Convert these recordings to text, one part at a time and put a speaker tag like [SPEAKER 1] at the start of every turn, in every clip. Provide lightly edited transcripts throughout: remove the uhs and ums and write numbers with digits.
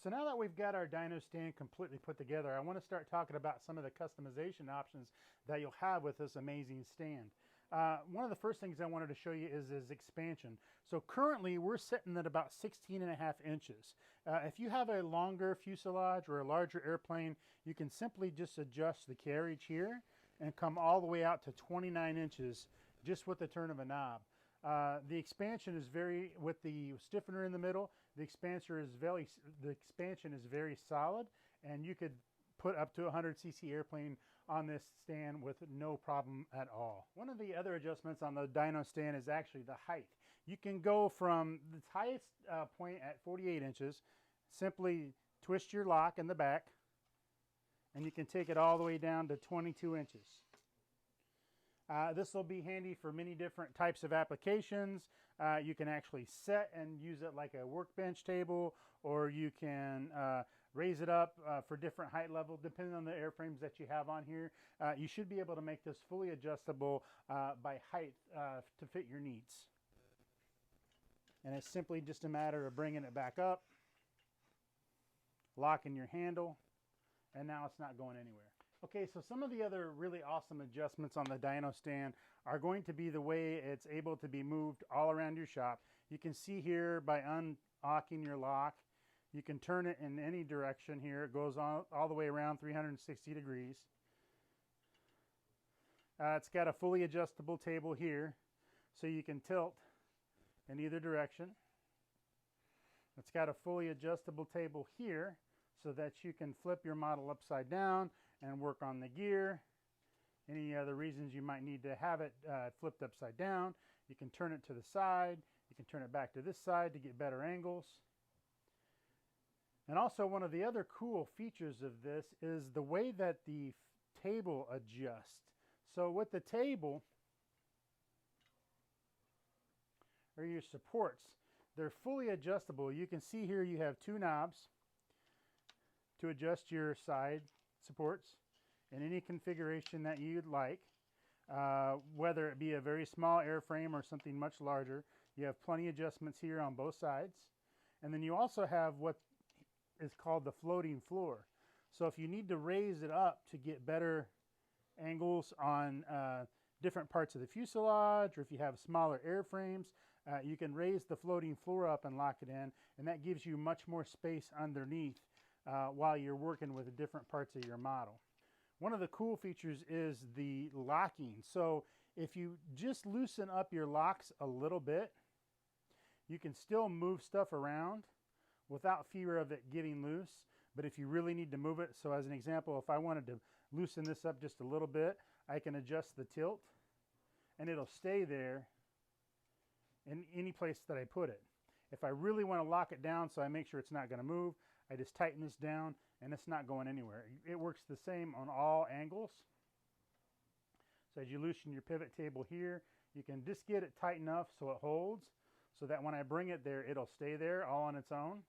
[SPEAKER 1] So now that we've got our dyno stand completely put together, I want to start talking about some of the customization options that you'll have with this amazing stand. One of the first things I wanted to show you is expansion. So currently we're sitting at about 16.5 inches. If you have a longer fuselage or a larger airplane, you can simply just adjust the carriage here and come all the way out to 29 inches just with the turn of a knob. The expansion is with the stiffener in the middle, the expansion is very solid, and you could put up to 100cc airplane on this stand with no problem at all. One of the other adjustments on the dyno stand is actually the height. You can go from the highest point at 48 inches, simply twist your lock in the back, and you can take it all the way down to 22 inches. This will be handy for many different types of applications. You can actually set and use it like a workbench table, or you can raise it up for different height levels depending on the airframes that you have on here. You should be able to make this fully adjustable by height to fit your needs. And it's simply just a matter of bringing it back up, locking your handle, and now it's not going anywhere. Okay, so some of the other really awesome adjustments on the dyno stand are going to be the way it's able to be moved all around your shop. You can see here by unlocking your lock, you can turn it in any direction here. It goes all the way around 360 degrees. It's got a fully adjustable table here, so you can tilt in either direction. It's got a fully adjustable table here, so that you can flip your model upside down and work on the gear. Any other reasons you might need to have it flipped upside down, you can turn it to the side, you can turn it back to this side to get better angles. And also one of the other cool features of this is the way that the table adjusts. So with the table, or your supports, they're fully adjustable. You can see here you have two knobs to adjust your side supports in any configuration that you'd like, whether it be a very small airframe or something much larger. You have plenty of adjustments here on both sides. And then you also have what is called the floating floor. So if you need to raise it up to get better angles on different parts of the fuselage, or if you have smaller airframes, you can raise the floating floor up and lock it in, and that gives you much more space underneath while you're working with the different parts of your model. One of the cool features is the locking. So if you just loosen up your locks a little bit, you can still move stuff around without fear of it getting loose. But if you really need to move it, so as an example, if I wanted to loosen this up just a little bit, I can adjust the tilt and it'll stay there in any place that I put it. If I really want to lock it down so I make sure it's not going to move, I just tighten this down and it's not going anywhere. It works the same on all angles. So as you loosen your pivot table here, you can just get it tight enough so it holds, so that when I bring it there, it'll stay there all on its own.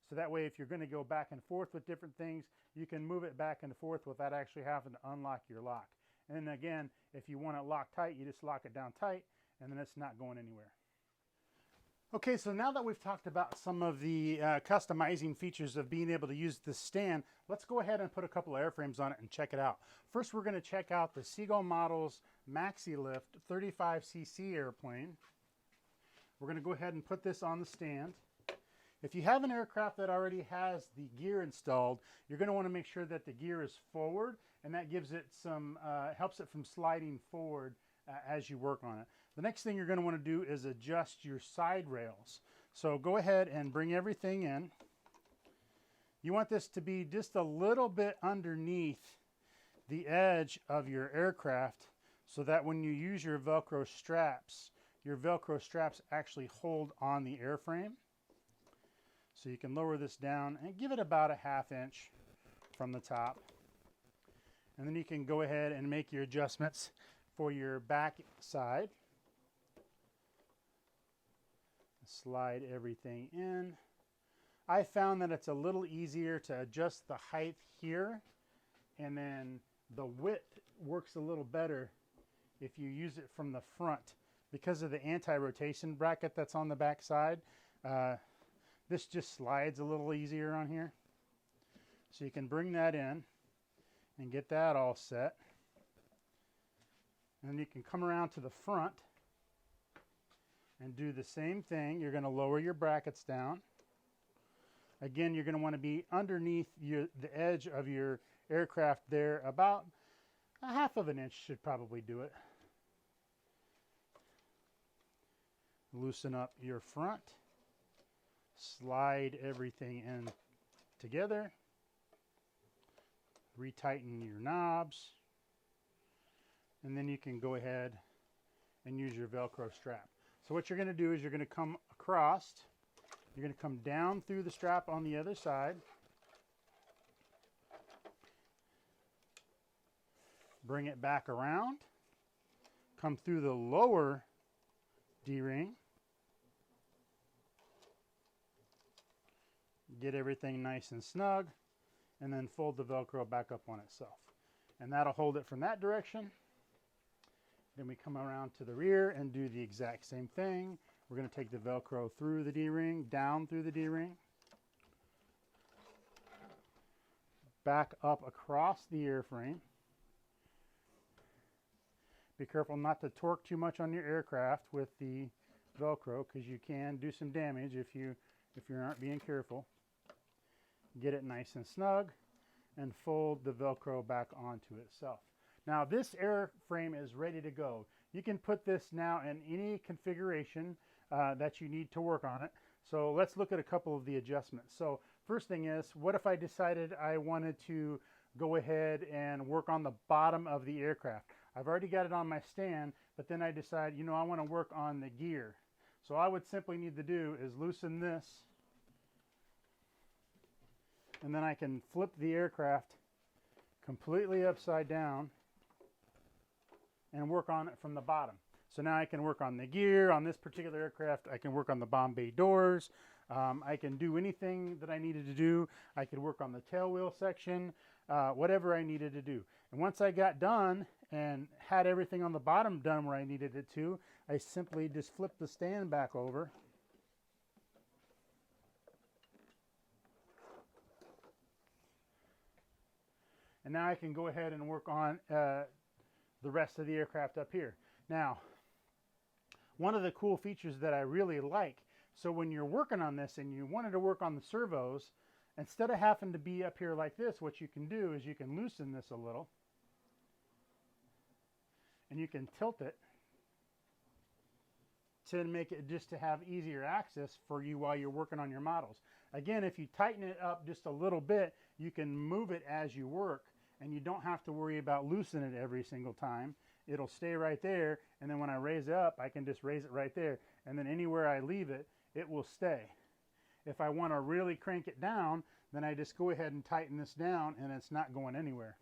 [SPEAKER 1] So that way if you're going to go back and forth with different things, you can move it back and forth without actually having to unlock your lock. And then again, if you want it locked tight, you just lock it down tight and then it's not going anywhere. Okay, so now that we've talked about some of the customizing features of being able to use this stand, let's go ahead and put a couple of airframes on it and check it out. First, we're going to check out the Seagull Models MaxiLift 35cc airplane. We're going to go ahead and put this on the stand. If you have an aircraft that already has the gear installed, you're going to want to make sure that the gear is forward, and that gives it some, helps it from sliding forward as you work on it. The next thing you're going to want to do is adjust your side rails. So go ahead and bring everything in. You want this to be just a little bit underneath the edge of your aircraft, so that when you use your Velcro straps actually hold on the airframe. So you can lower this down and give it about a ½ inch from the top. And then you can go ahead and make your adjustments for your back side. Slide everything in. I found that it's a little easier to adjust the height here, and then the width works a little better if you use it from the front because of the anti-rotation bracket that's on the back side. This just slides a little easier on here. So you can bring that in and get that all set. And then you can come around to the front and do the same thing. You're going to lower your brackets down. Again, you're going to want to be underneath the edge of your aircraft there. About a half of an inch should probably do it. Loosen up your front. Slide everything in together. Retighten your knobs. And then you can go ahead and use your Velcro strap. So what you're going to do is you're going to come across. You're going to come down through the strap on the other side. Bring it back around. Come through the lower D-ring. Get everything nice and snug. And then fold the Velcro back up on itself. And that'll hold it from that direction. Then we come around to the rear and do the exact same thing. We're going to take the Velcro through the D-ring, down through the D-ring, back up across the airframe. Be careful not to torque too much on your aircraft with the Velcro, because you can do some damage if you aren't being careful. Get it nice and snug and fold the Velcro back onto itself. Now this airframe is ready to go. You can put this now in any configuration that you need to work on it. So let's look at a couple of the adjustments. So first thing is, what if I decided I wanted to go ahead and work on the bottom of the aircraft? I've already got it on my stand, but then I decide, you know, I want to work on the gear. So all I would simply need to do is loosen this, and then I can flip the aircraft completely upside down and work on it from the bottom. So now I can work on the gear. On this particular aircraft, I can work on the bomb bay doors. I can do anything that I needed to do. I could work on the tail wheel section, whatever I needed to do. And once I got done and had everything on the bottom done where I needed it to, I simply just flip the stand back over. And now I can go ahead and work on the rest of the aircraft up here. Now, one of the cool features that I really like, so when you're working on this and you wanted to work on the servos, instead of having to be up here like this, what you can do is you can loosen this a little and you can tilt it to make it just to have easier access for you while you're working on your models. Again, if you tighten it up just a little bit, you can move it as you work, and you don't have to worry about loosening it every single time. It'll stay right there, and then when I raise it up, I can just raise it right there, and then anywhere I leave it, it will stay. If I want to really crank it down, then I just go ahead and tighten this down, and it's not going anywhere.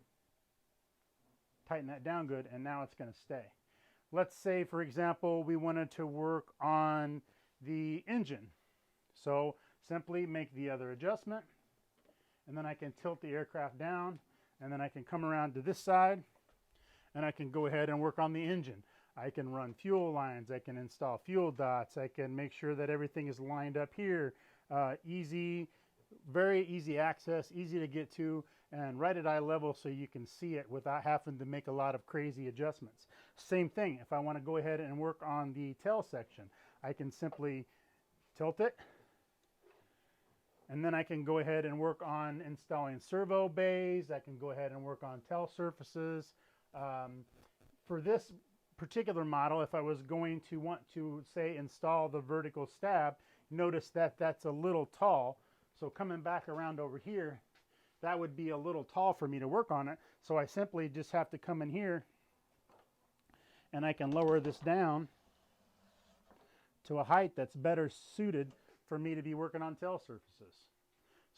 [SPEAKER 1] Tighten that down good, and now it's going to stay. Let's say, for example, we wanted to work on the engine. So simply make the other adjustment, and then I can tilt the aircraft down, and then I can come around to this side, and I can go ahead and work on the engine. I can run fuel lines, I can install fuel dots, I can make sure that everything is lined up here. Easy, very easy access, easy to get to, and right at eye level so you can see it without having to make a lot of crazy adjustments. Same thing, if I want to go ahead and work on the tail section, I can simply tilt it, and then I can go ahead and work on installing servo bays. I can go ahead and work on tail surfaces. For this particular model, if I was going to want to, say, install the vertical stab, notice that that's a little tall. So coming back around over here, that would be a little tall for me to work on it. So I simply just have to come in here, and I can lower this down to a height that's better suited for me to be working on tail surfaces.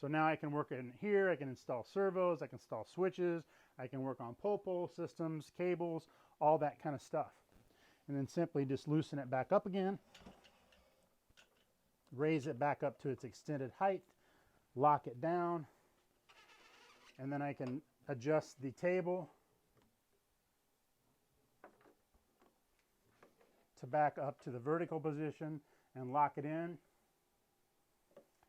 [SPEAKER 1] So now I can work in here, I can install servos, I can install switches, I can work on pole systems, cables, all that kind of stuff. And then simply just loosen it back up again, raise it back up to its extended height, lock it down, and then I can adjust the table to back up to the vertical position and lock it in.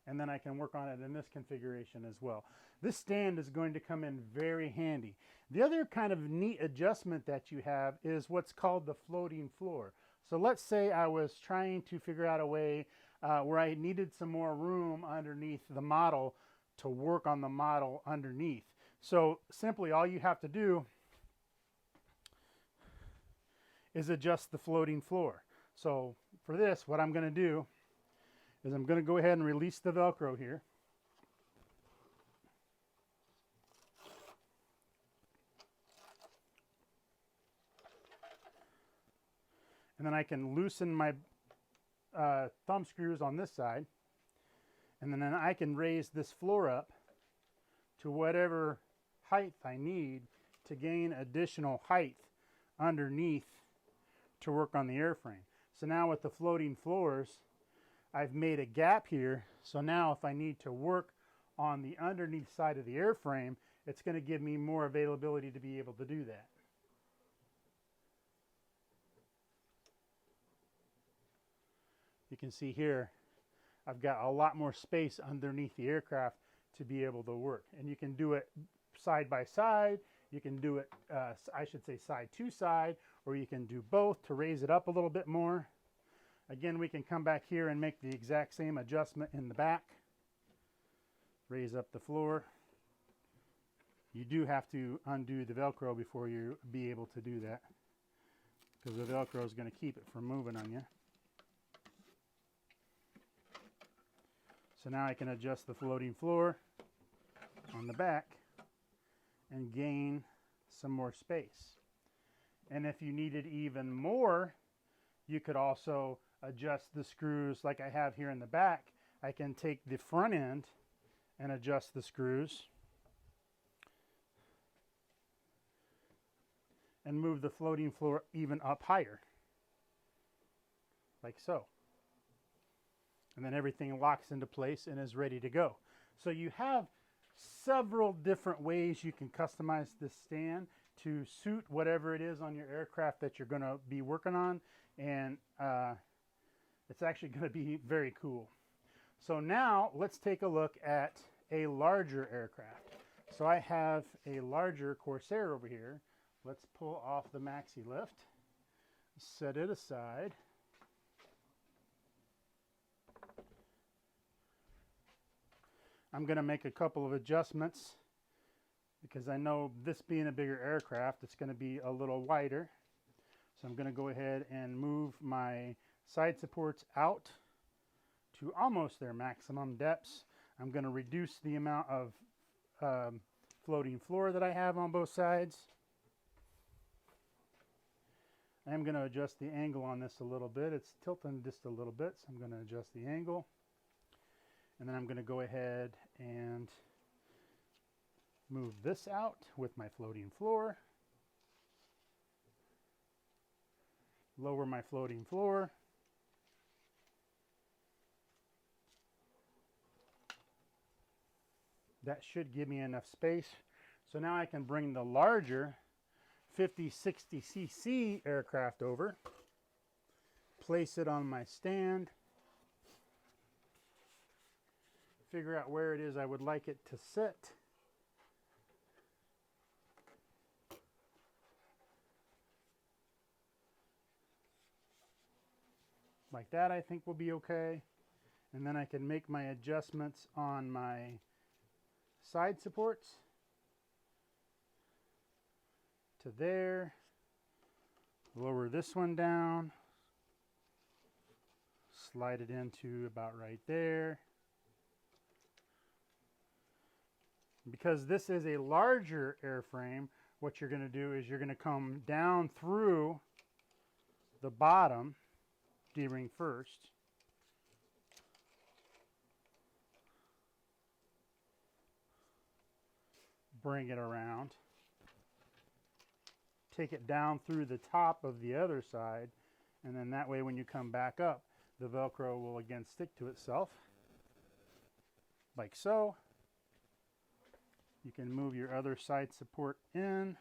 [SPEAKER 1] and then I can work on it in this configuration as well. This stand is going to come in very handy. The other kind of neat adjustment that you have is what's called the floating floor. So let's say I was trying to figure out a way where I needed some more room underneath the model to work on the model underneath. So simply all you have to do is adjust the floating floor. So for this, what I'm going to do is I'm going to go ahead and release the Velcro here. And then I can loosen my thumb screws on this side. And then I can raise this floor up to whatever height I need to gain additional height underneath to work on the airframe. So now with the floating floors, I've made a gap here. So now if I need to work on the underneath side of the airframe, it's going to give me more availability to be able to do that. You can see here, I've got a lot more space underneath the aircraft to be able to work. And you can do it side by side. You can do it, I should say side to side, or you can do both to raise it up a little bit more. Again, we can come back here and make the exact same adjustment in the back. Raise up the floor. You do have to undo the Velcro before you be able to do that, because the Velcro is going to keep it from moving on you. So now I can adjust the floating floor on the back and gain some more space. And if you needed even more, you could also adjust the screws like I have here in the back. I can take the front end and adjust the screws and move the floating floor even up higher, like so. And then everything locks into place and is ready to go. So you have several different ways you can customize this stand to suit whatever it is on your aircraft that you're going to be working on. And it's actually going to be very cool. So now let's take a look at a larger aircraft. So I have a larger Corsair over here. Let's pull off the maxi lift, set it aside. I'm going to make a couple of adjustments because I know this being a bigger aircraft, it's going to be a little wider. So I'm going to go ahead and move my side supports out to almost their maximum depths. I'm going to reduce the amount of floating floor that I have on both sides. I'm going to adjust the angle on this a little bit. It's tilting just a little bit, so I'm going to adjust the angle. And then I'm going to go ahead and move this out with my floating floor. Lower my floating floor. That should give me enough space. So now I can bring the larger 50-60cc aircraft over, place it on my stand, figure out where it is I would like it to sit. Like that, I think will be okay. And then I can make my adjustments on my side supports to there. Lower this one down. Slide it into about right there. Because this is a larger airframe, what you're going to do is you're going to come down through the bottom D-ring first. Bring it around. Take it down through the top of the other side, and then that way when you come back up, the Velcro will again stick to itself, like so. You can move your other side support in.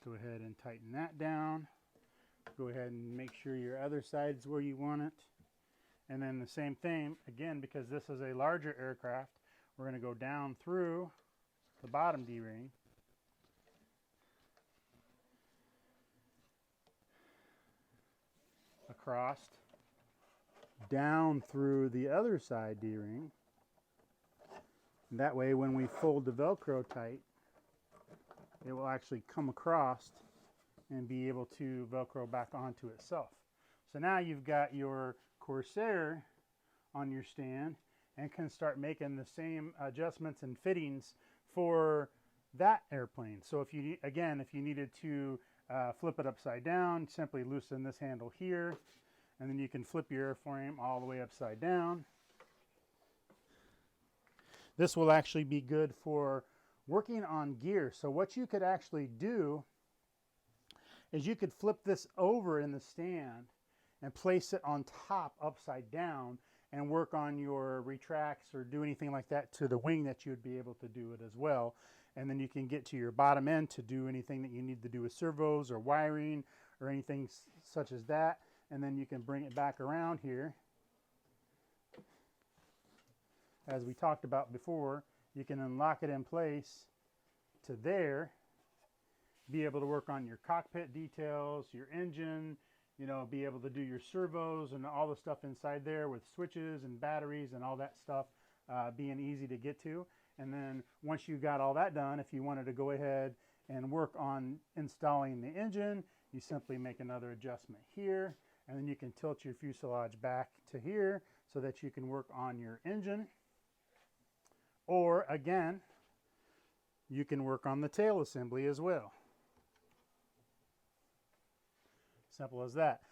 [SPEAKER 1] Go ahead and tighten that down. Go ahead and make sure your other side is where you want it. And then the same thing, again, because this is a larger aircraft, we're going to go down through the bottom D-ring. Across, down through the other side D-ring. That way when we fold the Velcro tight, it will actually come across and be able to Velcro back onto itself. So now you've got your Corsair on your stand and can start making the same adjustments and fittings for that airplane. So if you, again, if you needed to flip it upside down, simply loosen this handle here, and then you can flip your airframe all the way upside down. This will actually be good for working on gear. So what you could actually do is you could flip this over in the stand and place it on top upside down and work on your retracts or do anything like that to the wing that you would be able to do it as well. And then you can get to your bottom end to do anything that you need to do with servos or wiring or anything such as that. And then you can bring it back around here. As we talked about before, you can unlock it in place to there, be able to work on your cockpit details, your engine, you know, be able to do your servos and all the stuff inside there with switches and batteries and all that stuff being easy to get to. And then once you got all that done, if you wanted to go ahead and work on installing the engine, you simply make another adjustment here, and then you can tilt your fuselage back to here so that you can work on your engine. Or again, you can work on the tail assembly as well. Simple as that.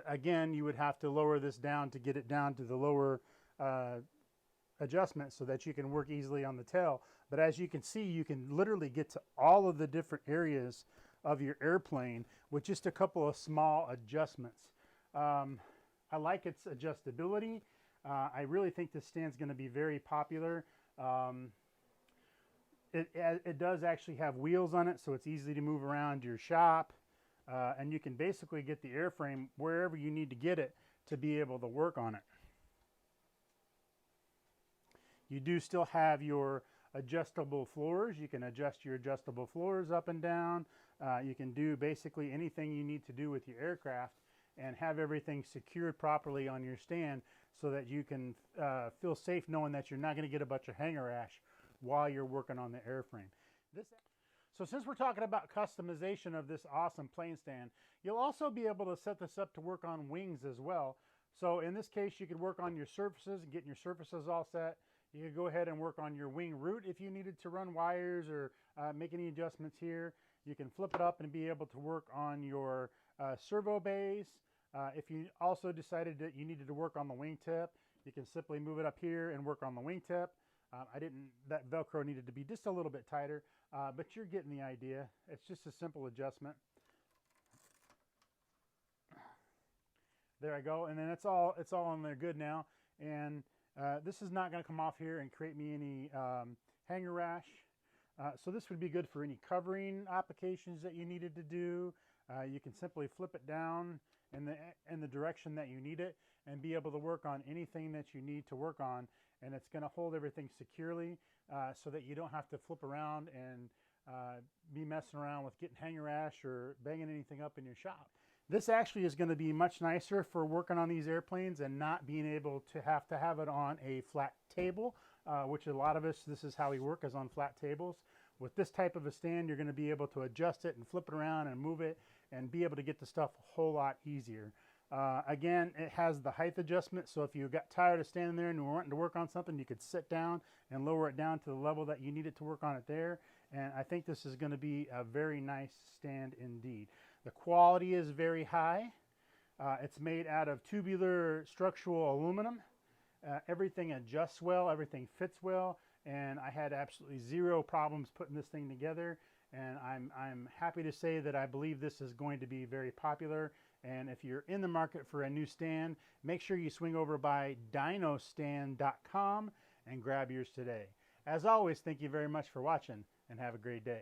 [SPEAKER 1] Again, you would have to lower this down to get it down to the lower adjustment so that you can work easily on the tail. But as you can see, you can literally get to all of the different areas of your airplane with just a couple of small adjustments. I like its adjustability. I really think this stand's going to be very popular. It does actually have wheels on it, so it's easy to move around your shop. And you can basically get the airframe wherever you need to get it to be able to work on it. You do still have your adjustable floors. You can adjust your adjustable floors up and down. You can do basically anything you need to do with your aircraft and have everything secured properly on your stand so that you can feel safe knowing that you're not going to get a bunch of hanger rash while you're working on the airframe. So since we're talking about customization of this awesome plane stand, you'll also be able to set this up to work on wings as well. So in this case, you could work on your surfaces and getting your surfaces all set. You could go ahead and work on your wing root if you needed to run wires or make any adjustments here. You can flip it up and be able to work on your servo bays. If you also decided that you needed to work on the wingtip, you can simply move it up here and work on the wingtip. That Velcro needed to be just a little bit tighter, but you're getting the idea. It's just a simple adjustment. There I go, and then it's all on there good now. And this is not going to come off here and create me any hanger rash. So this would be good for any covering applications that you needed to do. You can simply flip it down in the direction that you need it and be able to work on anything that you need to work on. And it's going to hold everything securely so that you don't have to flip around and be messing around with getting hanger rash or banging anything up in your shop. This actually is going to be much nicer for working on these airplanes and not being able to have it on a flat table, which a lot of us, this is how we work, is on flat tables. With this type of a stand, you're going to be able to adjust it and flip it around and move it and be able to get the stuff a whole lot easier. Again, it has the height adjustment, so if you got tired of standing there and were wanting to work on something, you could sit down and lower it down to the level that you need it to work on it there. And I think this is going to be a very nice stand indeed. The quality is very high. It's made out of tubular structural aluminum. Everything adjusts well, everything fits well, and I had absolutely zero problems putting this thing together. And I'm happy to say that I believe this is going to be very popular. And if you're in the market for a new stand, make sure you swing over by Dynostand.com and grab yours today. As always, thank you very much for watching and have a great day.